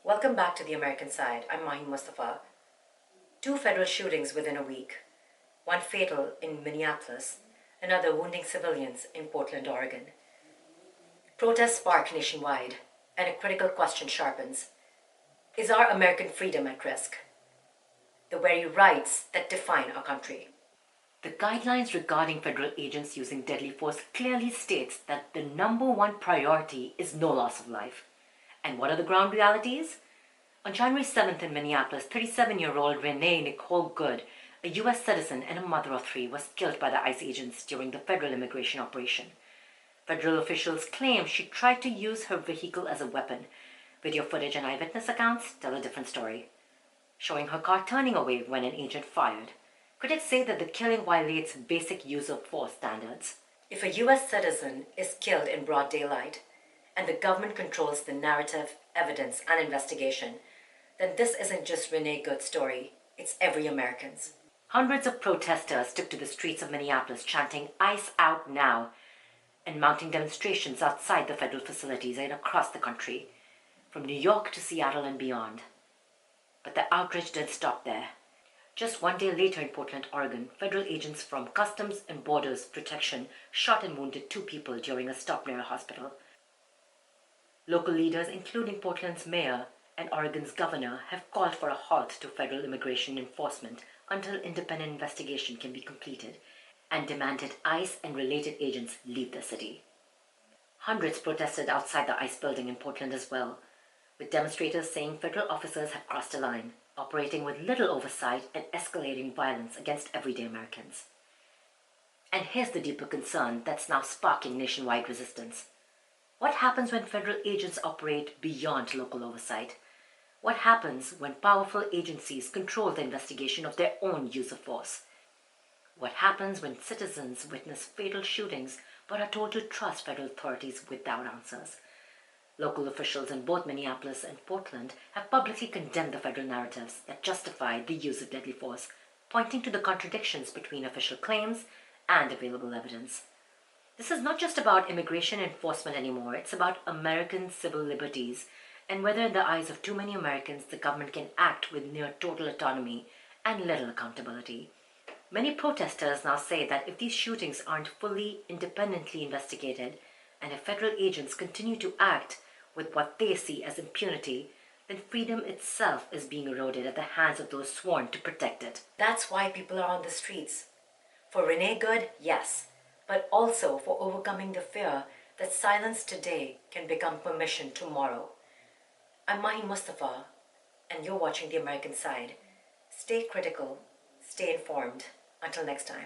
Welcome back to the American Side. I'm Mahim Mustafa. Two federal shootings within a week, one fatal in Minneapolis, another wounding civilians in Portland, Oregon. Protests spark nationwide, and a critical question sharpens. Is our American freedom at risk? The very rights that define our country. The guidelines regarding federal agents using deadly force clearly states that the number one priority is no loss of life. And what are the ground realities? On January 7th in Minneapolis, 37-year-old Renee Nicole Good, a U.S. citizen and a mother of three, was killed by the ICE agents during the federal immigration operation. Federal officials claim she tried to use her vehicle as a weapon. Video footage and eyewitness accounts tell a different story, showing her car turning away when an agent fired. Critics say that the killing violates basic use of force standards. If a U.S. citizen is killed in broad daylight, and the government controls the narrative, evidence, and investigation, then this isn't just Renee Good's story, it's every American's. Hundreds of protesters took to the streets of Minneapolis chanting "ICE out now" and mounting demonstrations outside the federal facilities and across the country, from New York to Seattle and beyond. But the outrage didn't stop there. Just one day later in Portland, Oregon, federal agents from Customs and Borders Protection shot and wounded two people during a stop near a hospital. Local leaders, including Portland's mayor and Oregon's governor, have called for a halt to federal immigration enforcement until independent investigation can be completed, and demanded ICE and related agents leave the city. Hundreds protested outside the ICE building in Portland as well, with demonstrators saying federal officers have crossed a line, operating with little oversight and escalating violence against everyday Americans. And here's the deeper concern that's now sparking nationwide resistance. What happens when federal agents operate beyond local oversight? What happens when powerful agencies control the investigation of their own use of force? What happens when citizens witness fatal shootings but are told to trust federal authorities without answers? Local officials in both Minneapolis and Portland have publicly condemned the federal narratives that justify the use of deadly force, pointing to the contradictions between official claims and available evidence. This is not just about immigration enforcement anymore, it's about American civil liberties and whether in the eyes of too many Americans the government can act with near total autonomy and little accountability. Many protesters now say that if these shootings aren't fully independently investigated, and if federal agents continue to act with what they see as impunity, then freedom itself is being eroded at the hands of those sworn to protect it. That's why people are on the streets. For Renee Good, yes, but also for overcoming the fear that silence today can become permission tomorrow. I'm Mahim Mustafa, and you're watching The American Side. Stay critical, stay informed. Until next time.